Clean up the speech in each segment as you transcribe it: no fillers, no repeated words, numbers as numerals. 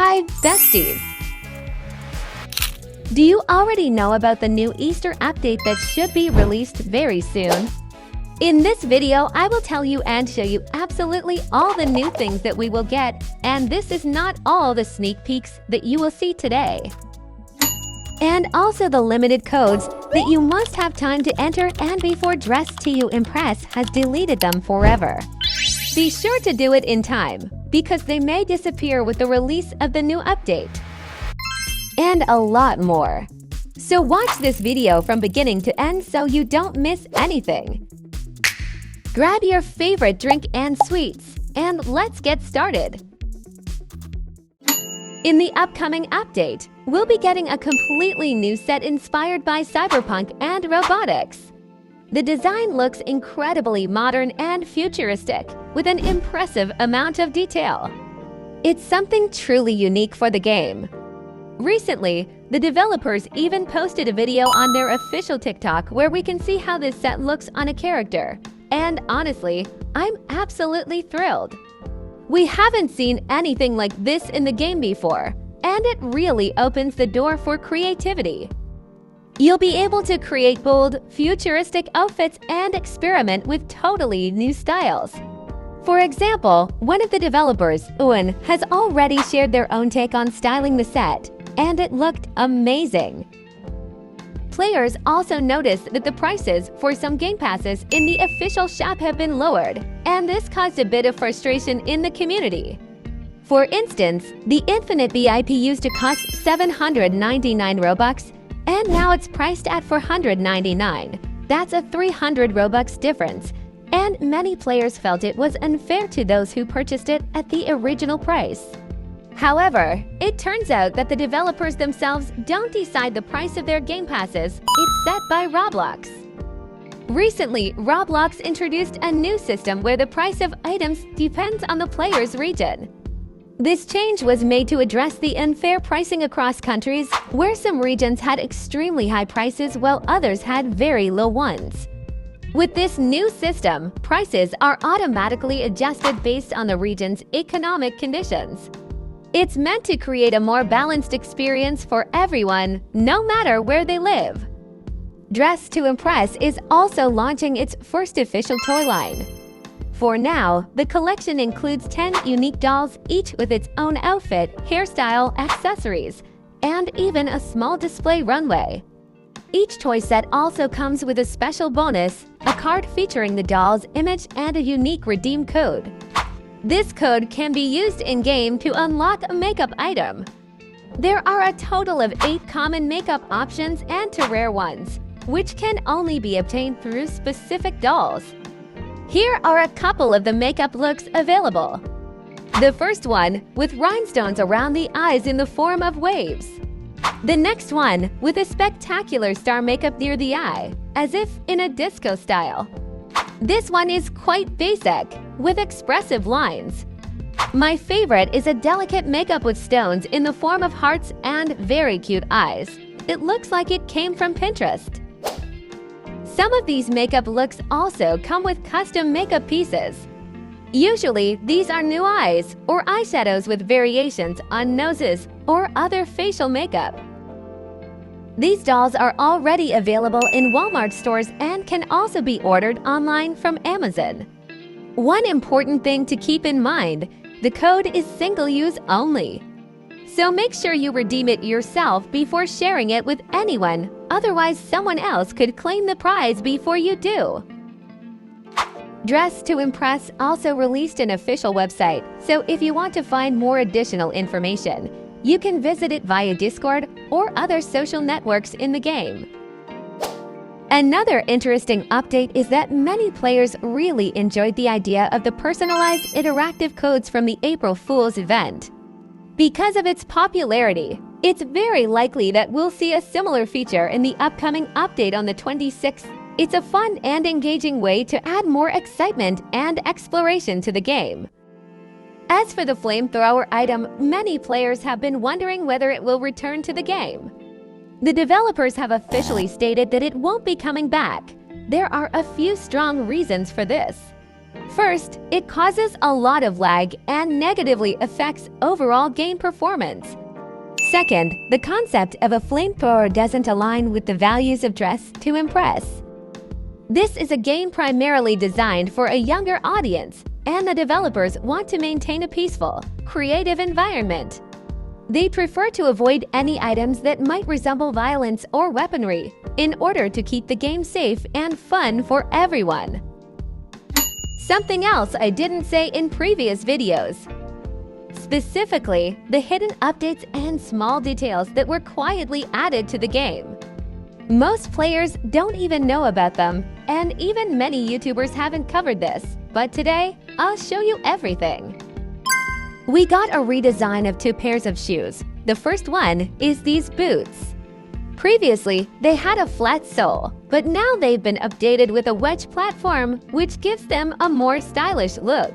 Hi, besties! Do you already know about the new Easter update that should be released very soon? In this video, I will tell you and show you absolutely all the new things that we will get, and this is not all the sneak peeks that you will see today. And also the limited codes that you must have time to enter, and before Dress to Impress has deleted them forever. Be sure to do it in time, because they may disappear with the release of the new update. And a lot more. So watch this video from beginning to end so you don't miss anything. Grab your favorite drink and sweets, and let's get started. In the upcoming update, we'll be getting a completely new set inspired by cyberpunk and robotics. The design looks incredibly modern and futuristic, with an impressive amount of detail. It's something truly unique for the game. Recently, the developers even posted a video on their official TikTok where we can see how this set looks on a character. And honestly, I'm absolutely thrilled. We haven't seen anything like this in the game before, and it really opens the door for creativity. You'll be able to create bold, futuristic outfits and experiment with totally new styles. For example, one of the developers, Owen, has already shared their own take on styling the set, and it looked amazing. Players also noticed that the prices for some game passes in the official shop have been lowered, and this caused a bit of frustration in the community. For instance, the Infinite VIP used to cost 799 Robux, and now it's priced at 499. That's a 300 Robux difference, and many players felt it was unfair to those who purchased it at the original price. However, it turns out that the developers themselves don't decide the price of their game passes, it's set by Roblox. Recently, Roblox introduced a new system where the price of items depends on the player's region. This change was made to address the unfair pricing across countries, where some regions had extremely high prices while others had very low ones. With this new system, prices are automatically adjusted based on the region's economic conditions. It's meant to create a more balanced experience for everyone, no matter where they live. Dress to Impress is also launching its first official toy line. For now, the collection includes 10 unique dolls, each with its own outfit, hairstyle, accessories, and even a small display runway. Each toy set also comes with a special bonus, a card featuring the doll's image and a unique redeem code. This code can be used in-game to unlock a makeup item. There are a total of 8 common makeup options and 2 rare ones, which can only be obtained through specific dolls. Here are a couple of the makeup looks available. The first one, with rhinestones around the eyes in the form of waves. The next one, with a spectacular star makeup near the eye, as if in a disco style. This one is quite basic, with expressive lines. My favorite is a delicate makeup with stones in the form of hearts and very cute eyes. It looks like it came from Pinterest. Some of these makeup looks also come with custom makeup pieces. Usually, these are new eyes or eyeshadows with variations on noses or other facial makeup. These dolls are already available in Walmart stores and can also be ordered online from Amazon. One important thing to keep in mind, the code is single-use only. So make sure you redeem it yourself before sharing it with anyone, otherwise someone else could claim the prize before you do. Dress to Impress also released an official website, so if you want to find more additional information, you can visit it via Discord or other social networks in the game. Another interesting update is that many players really enjoyed the idea of the personalized interactive codes from the April Fool's event. Because of its popularity, it's very likely that we'll see a similar feature in the upcoming update on the 26th. It's a fun and engaging way to add more excitement and exploration to the game. As for the Flamethrower item, many players have been wondering whether it will return to the game. The developers have officially stated that it won't be coming back. There are a few strong reasons for this. First, it causes a lot of lag and negatively affects overall game performance. Second, the concept of a flamethrower doesn't align with the values of dress to impress. This is a game primarily designed for a younger audience, and the developers want to maintain a peaceful, creative environment. They prefer to avoid any items that might resemble violence or weaponry in order to keep the game safe and fun for everyone. Something else I didn't say in previous videos. Specifically, the hidden updates and small details that were quietly added to the game. Most players don't even know about them, and even many YouTubers haven't covered this, but today, I'll show you everything. We got a redesign of 2 pairs of shoes. The first one is these boots. Previously, they had a flat sole, but now they've been updated with a wedge platform, which gives them a more stylish look.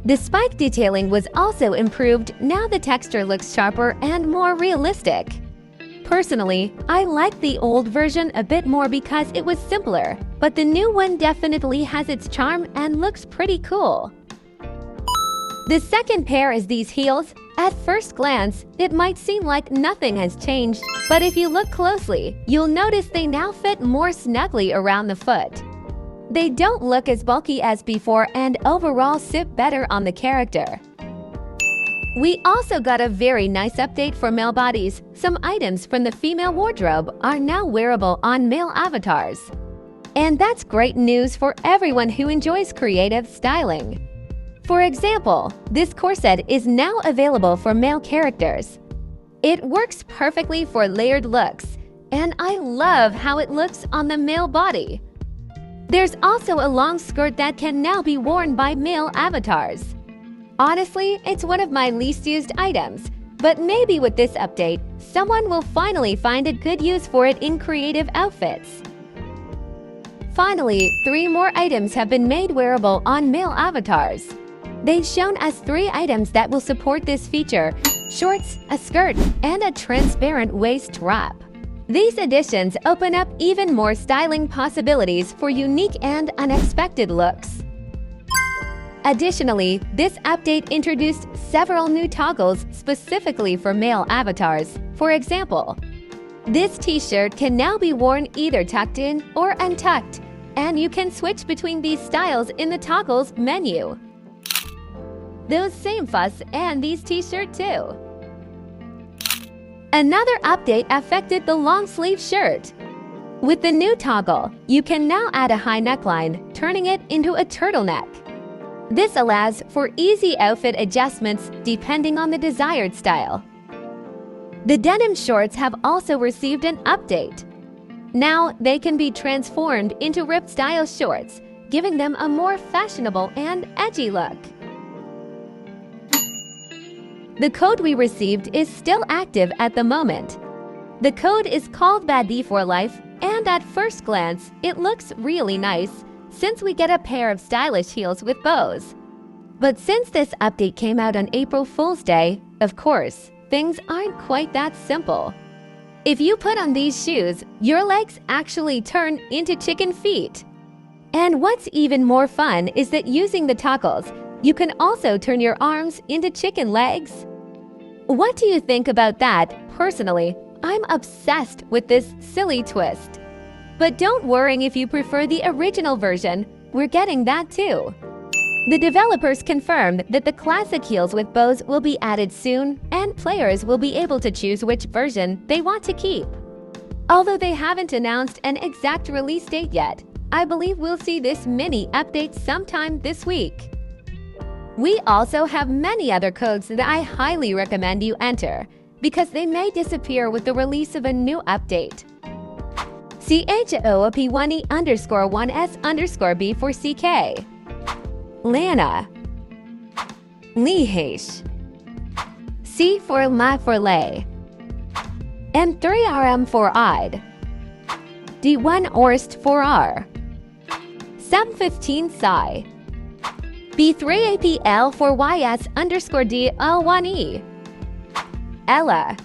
The spike detailing was also improved. Now the texture looks sharper and more realistic. Personally, I like the old version a bit more because it was simpler, but the new one definitely has its charm and looks pretty cool. The second pair is these heels. At first glance, it might seem like nothing has changed, but if you look closely, you'll notice they now fit more snugly around the foot. They don't look as bulky as before and overall sit better on the character. We also got a very nice update for male bodies. Some items from the female wardrobe are now wearable on male avatars. And that's great news for everyone who enjoys creative styling. For example, this corset is now available for male characters. It works perfectly for layered looks, and I love how it looks on the male body. There's also a long skirt that can now be worn by male avatars. Honestly, it's one of my least used items, but maybe with this update, someone will finally find a good use for it in creative outfits. Finally, 3 more items have been made wearable on male avatars. They've shown us 3 items that will support this feature: shorts, a skirt, and a transparent waist wrap. These additions open up even more styling possibilities for unique and unexpected looks. Additionally, this update introduced several new toggles specifically for male avatars. For example, this t-shirt can now be worn either tucked in or untucked, and you can switch between these styles in the toggles menu. Those same fuss and these t-shirt too. Another update affected the long-sleeve shirt. With the new toggle, you can now add a high neckline, turning it into a turtleneck. This allows for easy outfit adjustments depending on the desired style. The denim shorts have also received an update. Now they can be transformed into ripped-style shorts, giving them a more fashionable and edgy look. The code we received is still active at the moment. The code is called bestieee for life, and at first glance, it looks really nice since we get a pair of stylish heels with bows. But since this update came out on April Fool's Day, of course, things aren't quite that simple. If you put on these shoes, your legs actually turn into chicken feet. And what's even more fun is that using the toggles, you can also turn your arms into chicken legs. What do you think about that? Personally, I'm obsessed with this silly twist. But don't worry if you prefer the original version, we're getting that too. The developers confirmed that the classic heels with bows will be added soon, and players will be able to choose which version they want to keep. Although they haven't announced an exact release date yet, I believe we'll see this mini update sometime this week. We also have many other codes that I highly recommend you enter, because they may disappear with the release of a new update. CHOOP1E_1S_B for CK, Lana, Lihesh, C for La for Lay, M3RM for Id, D1 Orst for R, Sub15 Psi, B3APL for YS_DL1E, Ella,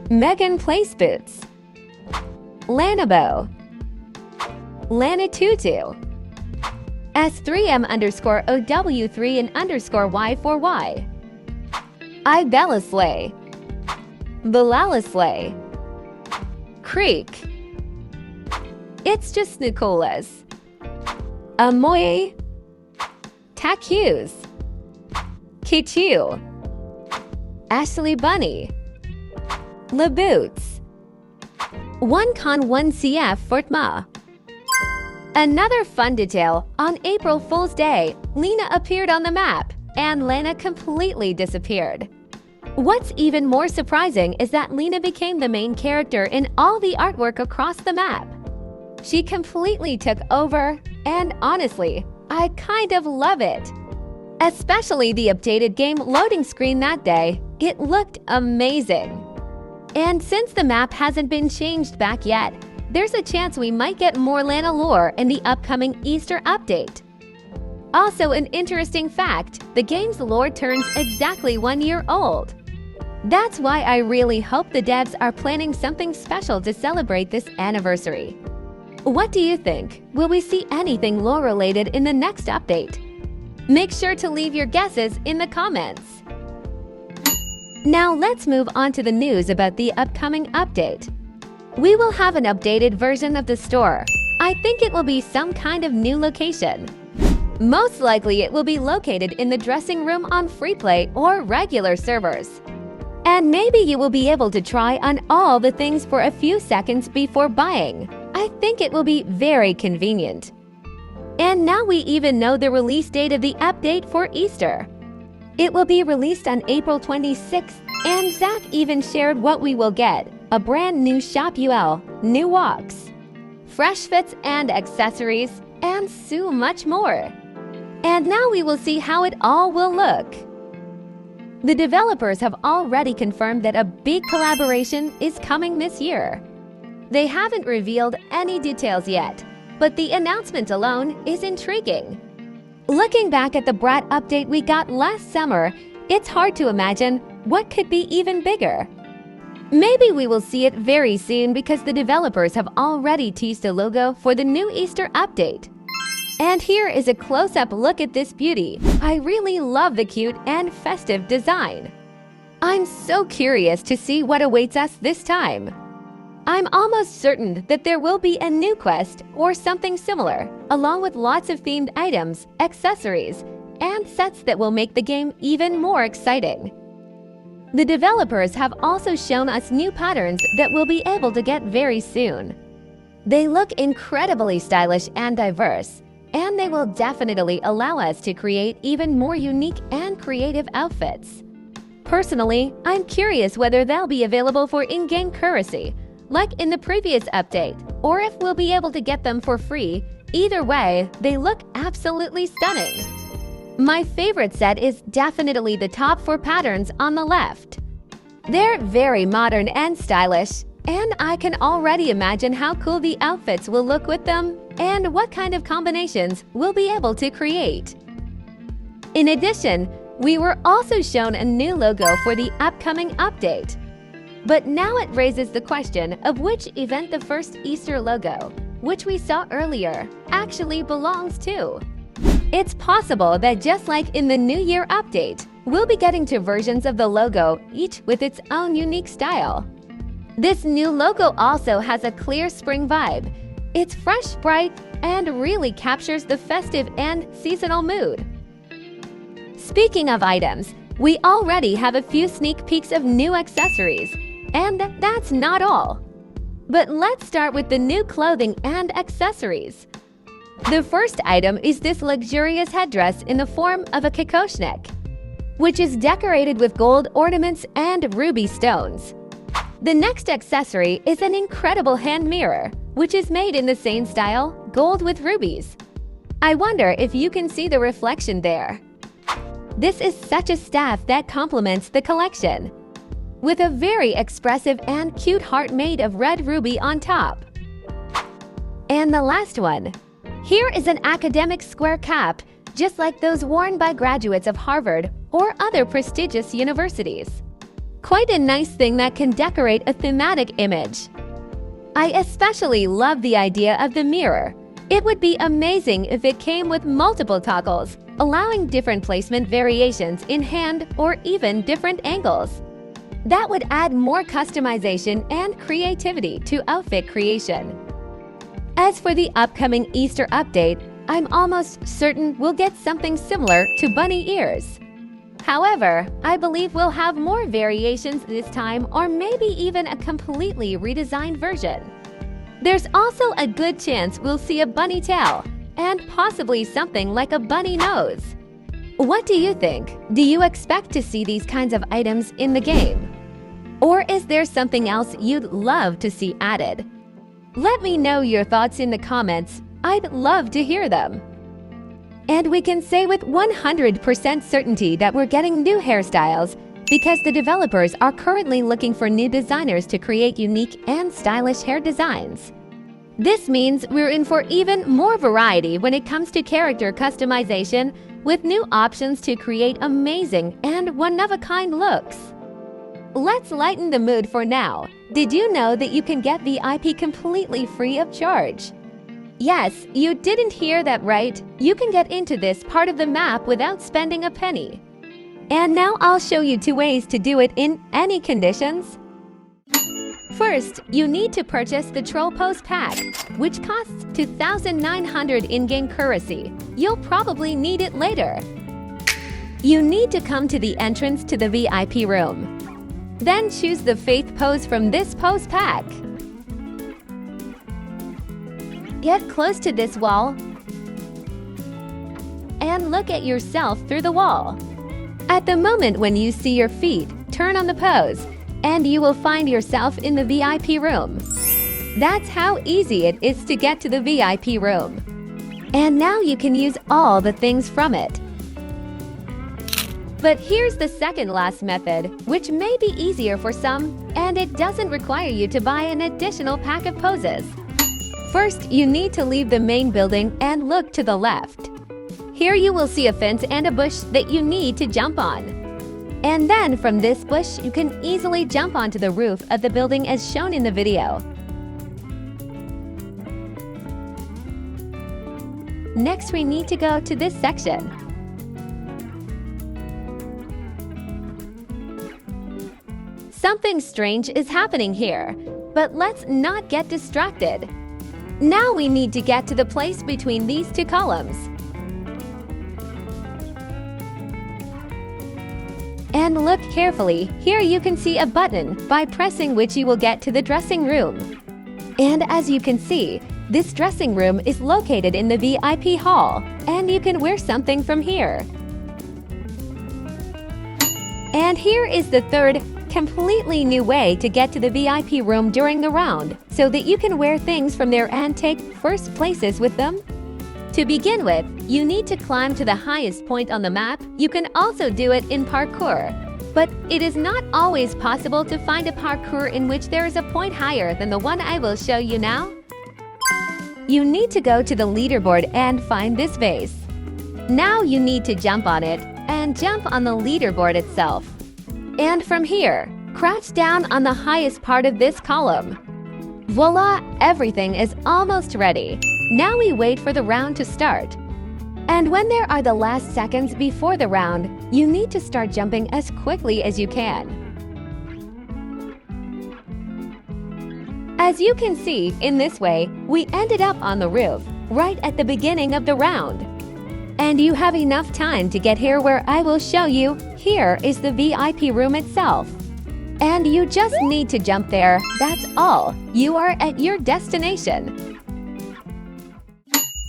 Megan Place Boots, Lanabo, Lana Tutu, S3M_OW3 and _Y4Y. Ibelislay. Belalislay. Creek. It's just Nicolas. Amoy. Takus. Kichu. Ashley Bunny. Laboots. 1con1CF Fortma. Another fun detail, on April Fool's Day, Lana appeared on the map, and Lana completely disappeared. What's even more surprising is that Lana became the main character in all the artwork across the map. She completely took over, and honestly, I kind of love it. Especially the updated game loading screen that day, it looked amazing. And since the map hasn't been changed back yet, there's a chance we might get more Lana lore in the upcoming Easter update. Also, an interesting fact, the game's lore turns exactly 1 year old. That's why I really hope the devs are planning something special to celebrate this anniversary. What do you think? Will we see anything lore-related in the next update? Make sure to leave your guesses in the comments. Now let's move on to the news about the upcoming update. We will have an updated version of the store. I think it will be some kind of new location. Most likely it will be located in the dressing room on Freeplay or regular servers. And maybe you will be able to try on all the things for a few seconds before buying. I think it will be very convenient. And now we even know the release date of the update for Easter. It will be released on April 26th, and Zach even shared what we will get. A brand new shop UL, new walks, fresh fits and accessories, and so much more. And now we will see how it all will look. The developers have already confirmed that a big collaboration is coming this year. They haven't revealed any details yet, but the announcement alone is intriguing. Looking back at the Brat update we got last summer, it's hard to imagine what could be even bigger. Maybe we will see it very soon because the developers have already teased a logo for the new Easter update. And here is a close-up look at this beauty. I really love the cute and festive design. I'm so curious to see what awaits us this time. I'm almost certain that there will be a new quest or something similar, along with lots of themed items, accessories, and sets that will make the game even more exciting. The developers have also shown us new patterns that we'll be able to get very soon. They look incredibly stylish and diverse, and they will definitely allow us to create even more unique and creative outfits. Personally, I'm curious whether they'll be available for in-game currency, like in the previous update, or if we'll be able to get them for free. Either way, they look absolutely stunning. My favorite set is definitely the top 4 patterns on the left. They're very modern and stylish, and I can already imagine how cool the outfits will look with them and what kind of combinations we'll be able to create. In addition, we were also shown a new logo for the upcoming update. But now it raises the question of which event the first Easter logo, which we saw earlier, actually belongs to. It's possible that just like in the New Year update, we'll be getting 2 versions of the logo, each with its own unique style. This new logo also has a clear spring vibe. It's fresh, bright, and really captures the festive and seasonal mood. Speaking of items, we already have a few sneak peeks of new accessories, and that's not all. But let's start with the new clothing and accessories. The first item is this luxurious headdress in the form of a kokoshnik, which is decorated with gold ornaments and ruby stones. The next accessory is an incredible hand mirror, which is made in the same style, gold with rubies. I wonder if you can see the reflection there. This is such a staff that complements the collection, with a very expressive and cute heart made of red ruby on top. And the last one. Here is an academic square cap, just like those worn by graduates of Harvard or other prestigious universities. Quite a nice thing that can decorate a thematic image. I especially love the idea of the mirror. It would be amazing if it came with multiple toggles, allowing different placement variations in hand or even different angles. That would add more customization and creativity to outfit creation. As for the upcoming Easter update, I'm almost certain we'll get something similar to bunny ears. However, I believe we'll have more variations this time, or maybe even a completely redesigned version. There's also a good chance we'll see a bunny tail, and possibly something like a bunny nose. What do you think? Do you expect to see these kinds of items in the game? Or is there something else you'd love to see added? Let me know your thoughts in the comments. I'd love to hear them. And we can say with 100% certainty that we're getting new hairstyles because the developers are currently looking for new designers to create unique and stylish hair designs. This means we're in for even more variety when it comes to character customization, with new options to create amazing and one-of-a-kind looks. Let's lighten the mood for now. Did you know that you can get VIP completely free of charge? Yes, you didn't hear that right. You can get into this part of the map without spending a penny. And now I'll show you 2 ways to do it in any conditions. First, you need to purchase the Troll Pose Pack, which costs 2,900 in-game currency. You'll probably need it later. You need to come to the entrance to the VIP room. Then choose the Faith pose from this pose pack. Get close to this wall and look at yourself through the wall. At the moment when you see your feet, turn on the pose, and you will find yourself in the VIP room. That's how easy it is to get to the VIP room. And now you can use all the things from it. But here's the second last method, which may be easier for some, and it doesn't require you to buy an additional pack of poses. First, you need to leave the main building and look to the left. Here you will see a fence and a bush that you need to jump on. And then from this bush, you can easily jump onto the roof of the building as shown in the video. Next, we need to go to this section. Something strange is happening here, but let's not get distracted. Now we need to get to the place between these 2 columns. And look carefully. Here you can see a button, by pressing which you will get to the dressing room. And as you can see, this dressing room is located in the VIP hall, and you can wear something from here. And here is the third, completely new way to get to the VIP room during the round, so that you can wear things from there and take first places with them. To begin with, you need to climb to the highest point on the map. You can also do it in parkour, but it is not always possible to find a parkour in which there is a point higher than the one I will show you now. You need to go to the leaderboard and find this vase. Now you need to jump on it and jump on the leaderboard itself. And from here, crouch down on the highest part of this column. Voila, everything is almost ready. Now we wait for the round to start. And when there are the last seconds before the round, you need to start jumping as quickly as you can. As you can see, in this way, we ended up on the roof, right at the beginning of the round. And you have enough time to get here where I will show you. Here is the VIP room itself. And you just need to jump there, that's all. You are at your destination.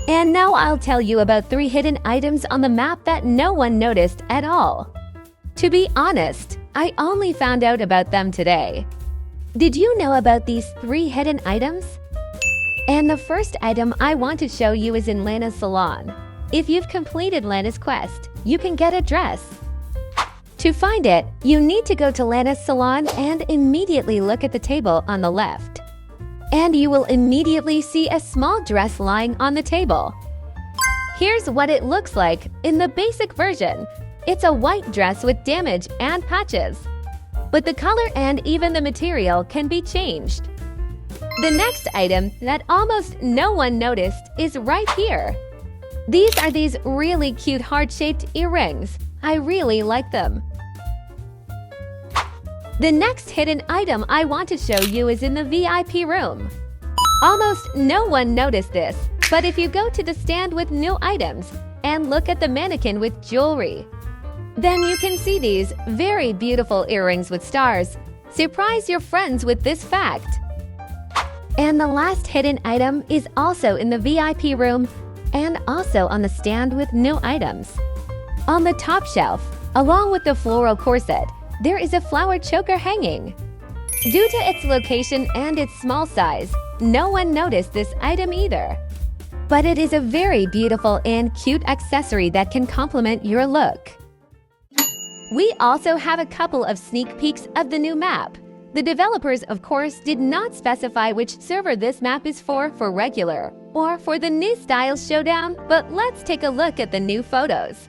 And now I'll tell you about 3 hidden items on the map that no one noticed at all. To be honest, I only found out about them today. Did you know about these 3 hidden items? And the first item I want to show you is in Lana's salon. If you've completed Lana's quest, you can get a dress. To find it, you need to go to Lana's salon and immediately look at the table on the left. And you will immediately see a small dress lying on the table. Here's what it looks like in the basic version. It's a white dress with damage and patches. But the color and even the material can be changed. The next item that almost no one noticed is right here. These are these really cute heart-shaped earrings. I really like them. The next hidden item I want to show you is in the VIP room. Almost no one noticed this, but if you go to the stand with new items and look at the mannequin with jewelry, then you can see these very beautiful earrings with stars. Surprise your friends with this fact. And the last hidden item is also in the VIP room and also on the stand with new items. On the top shelf, along with the floral corset, there is a flower choker hanging. Due to its location and its small size, no one noticed this item either. But it is a very beautiful and cute accessory that can complement your look. We also have a couple of sneak peeks of the new map. The developers, of course, did not specify which server this map is for regular or for the new Styles Showdown, but let's take a look at the new photos.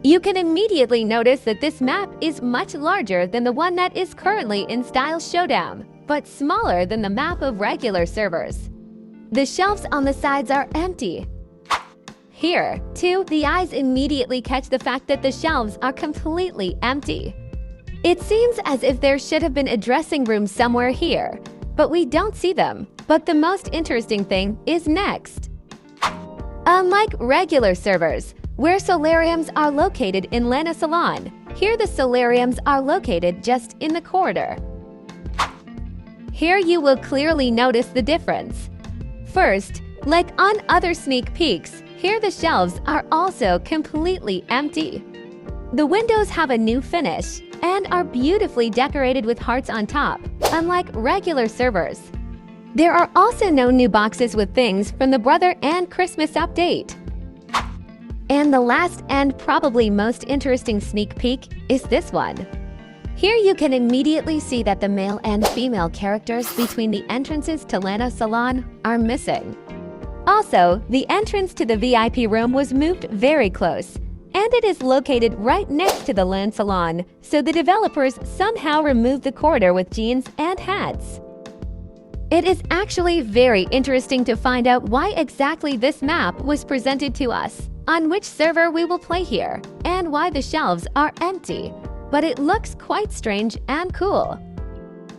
You can immediately notice that this map is much larger than the one that is currently in Styles Showdown, but smaller than the map of regular servers. The shelves on the sides are empty. Here, too, the eyes immediately catch the fact that the shelves are completely empty. It seems as if there should have been a dressing room somewhere here, but we don't see them. But the most interesting thing is next. Unlike regular servers, where solariums are located in Lana Salon, here the solariums are located just in the corridor. Here you will clearly notice the difference. First, like on other sneak peeks, here the shelves are also completely empty. The windows have a new finish and are beautifully decorated with hearts on top, unlike regular servers. There are also no new boxes with things from the Brother and Christmas update. And the last and probably most interesting sneak peek is this one. Here you can immediately see that the male and female characters between the entrances to Lana Salon are missing. Also, the entrance to the VIP room was moved very close, and it is located right next to the Lana Salon, so the developers somehow removed the corridor with jeans and hats. It is actually very interesting to find out why exactly this map was presented to us, on which server we will play here, and why the shelves are empty. But it looks quite strange and cool.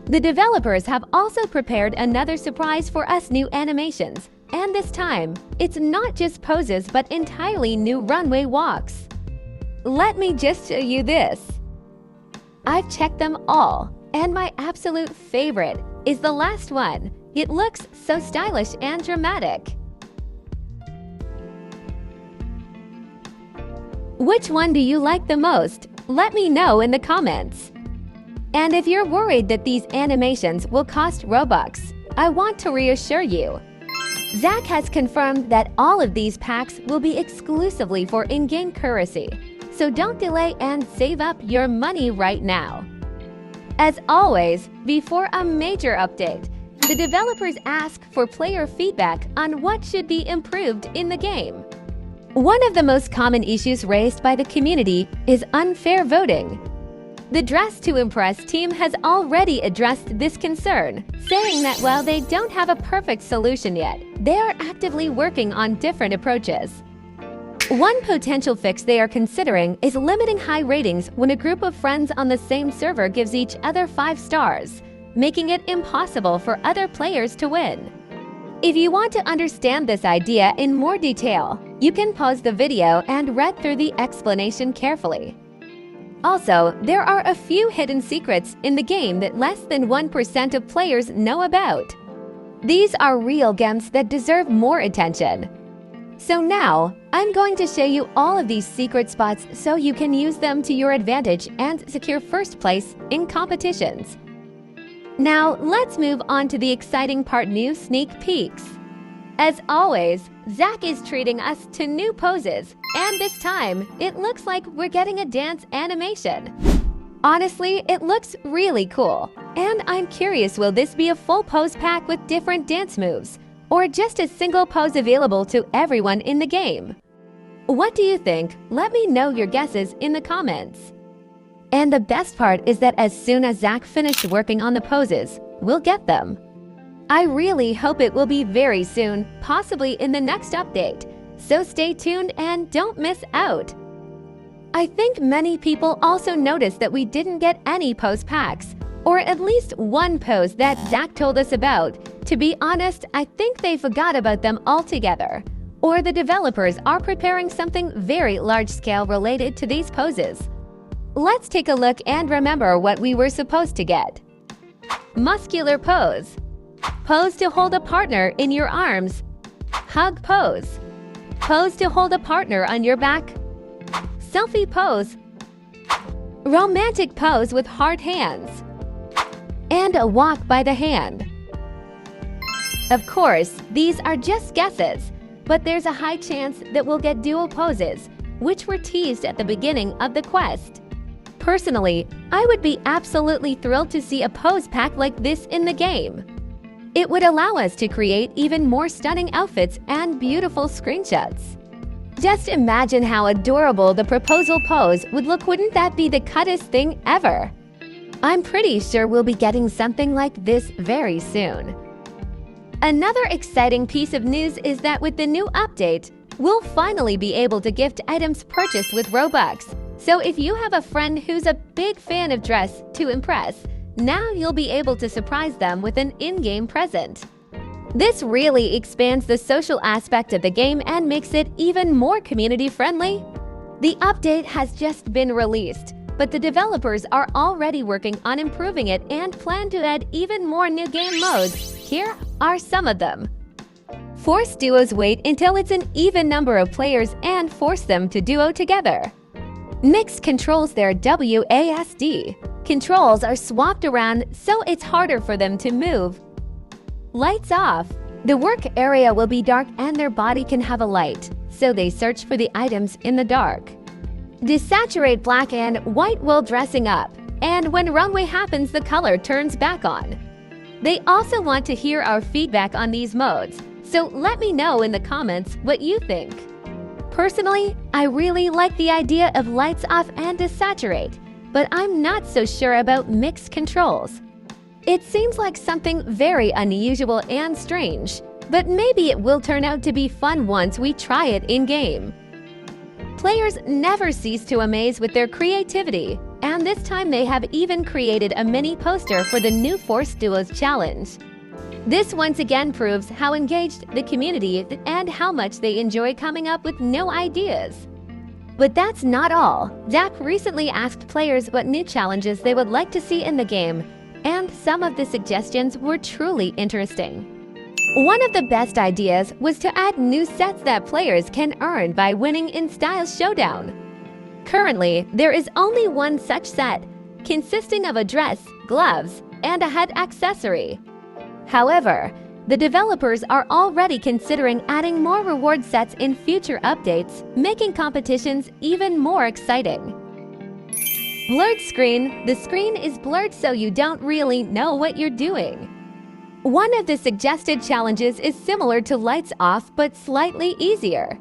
The developers have also prepared another surprise for us new animations, and this time, it's not just poses but entirely new runway walks. Let me just show you this. I've checked them all, and my absolute favorite is the last one. It looks so stylish and dramatic. Which one do you like the most? Let me know in the comments. And if you're worried that these animations will cost Robux, I want to reassure you. Zach has confirmed that all of these packs will be exclusively for in-game currency, so don't delay and save up your money right now. As always, before a major update, the developers ask for player feedback on what should be improved in the game. One of the most common issues raised by the community is unfair voting. The Dress to Impress team has already addressed this concern, saying that while they don't have a perfect solution yet, they are actively working on different approaches. One potential fix they are considering is limiting high ratings when a group of friends on the same server gives each other 5 stars, making it impossible for other players to win. If you want to understand this idea in more detail, you can pause the video and read through the explanation carefully. Also, there are a few hidden secrets in the game that less than 1% of players know about. These are real gems that deserve more attention. So now, I'm going to show you all of these secret spots so you can use them to your advantage and secure first place in competitions. Now, let's move on to the exciting part: new sneak peeks. As always, Zach is treating us to new poses, and this time, it looks like we're getting a dance animation. Honestly, it looks really cool, and I'm curious, will this be a full pose pack with different dance moves, or just a single pose available to everyone in the game? What do you think? Let me know your guesses in the comments. And the best part is that as soon as Zach finished working on the poses, we'll get them. I really hope it will be very soon, possibly in the next update. So stay tuned and don't miss out. I think many people also noticed that we didn't get any pose packs, or at least one pose that Zach told us about. To be honest, I think they forgot about them altogether. Or the developers are preparing something very large-scale related to these poses. Let's take a look and remember what we were supposed to get. Muscular pose. Pose to hold a partner in your arms. Hug pose. Pose to hold a partner on your back. Selfie pose. Romantic pose with hard hands. And a walk by the hand. Of course, these are just guesses, but there's a high chance that we'll get duo poses, which were teased at the beginning of the quest. Personally, I would be absolutely thrilled to see a pose pack like this in the game. It would allow us to create even more stunning outfits and beautiful screenshots. Just imagine how adorable the proposal pose would look. Wouldn't that be the cuttest thing ever? I'm pretty sure we'll be getting something like this very soon. Another exciting piece of news is that with the new update, we'll finally be able to gift items purchased with Robux. So if you have a friend who's a big fan of Dress to Impress, now you'll be able to surprise them with an in-game present. This really expands the social aspect of the game and makes it even more community-friendly. The update has just been released, but the developers are already working on improving it and plan to add even more new game modes. Here are some of them. Force duos. Wait until it's an even number of players and force them to duo together. Mixed controls. Their WASD. Controls are swapped around so it's harder for them to move. Lights off. The work area will be dark and their body can have a light, so they search for the items in the dark. Desaturate. Black and white while dressing up, and when runway happens, the color turns back on. They also want to hear our feedback on these modes, so let me know in the comments what you think. Personally, I really like the idea of lights off and desaturate, but I'm not so sure about mixed controls. It seems like something very unusual and strange, but maybe it will turn out to be fun once we try it in-game. Players never cease to amaze with their creativity, and this time they have even created a mini poster for the new Force Duos challenge. This once again proves how engaged the community is and how much they enjoy coming up with new ideas. But that's not all. Zach recently asked players what new challenges they would like to see in the game, and some of the suggestions were truly interesting. One of the best ideas was to add new sets that players can earn by winning in Style Showdown. Currently, there is only one such set, consisting of a dress, gloves, and a head accessory. However, the developers are already considering adding more reward sets in future updates, making competitions even more exciting. Blurred screen. The screen is blurred so you don't really know what you're doing. One of the suggested challenges is similar to lights off but slightly easier.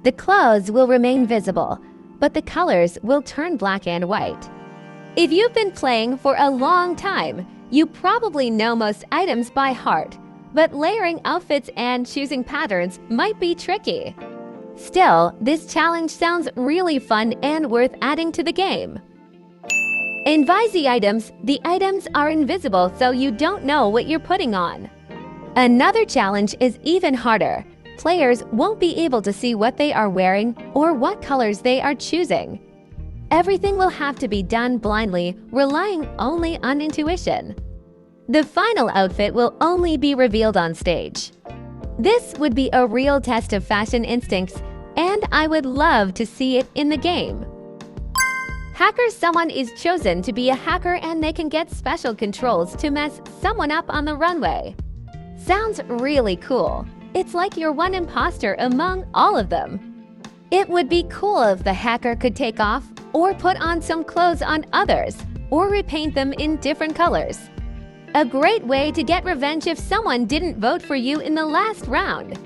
The clothes will remain visible, but the colors will turn black and white. If you've been playing for a long time, you probably know most items by heart, but layering outfits and choosing patterns might be tricky. Still, this challenge sounds really fun and worth adding to the game. Invisi items. The items are invisible so you don't know what you're putting on. Another challenge is even harder. Players won't be able to see what they are wearing or what colors they are choosing. Everything will have to be done blindly, relying only on intuition. The final outfit will only be revealed on stage. This would be a real test of fashion instincts, and I would love to see it in the game. Hacker. Someone is chosen to be a hacker and they can get special controls to mess someone up on the runway. Sounds really cool. It's like you're one imposter among all of them. It would be cool if the hacker could take off or put on some clothes on others or repaint them in different colors. A great way to get revenge if someone didn't vote for you in the last round.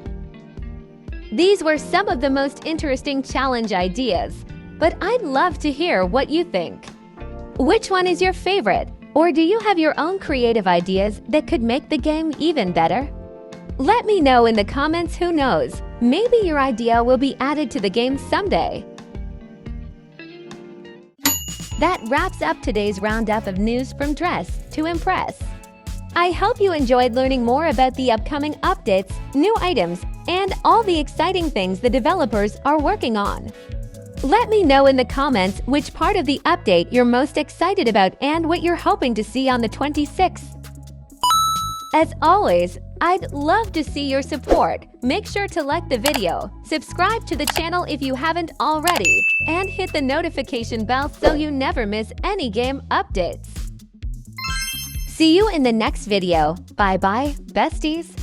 These were some of the most interesting challenge ideas, but I'd love to hear what you think. Which one is your favorite? Or do you have your own creative ideas that could make the game even better? Let me know in the comments. Who knows, maybe your idea will be added to the game someday. That wraps up today's roundup of news from Dress to Impress. I hope you enjoyed learning more about the upcoming updates, new items, and all the exciting things the developers are working on. Let me know in the comments which part of the update you're most excited about and what you're hoping to see on the 26th. As always, I'd love to see your support. Make sure to like the video, subscribe to the channel if you haven't already, and hit the notification bell so you never miss any game updates. See you in the next video. Bye-bye, besties.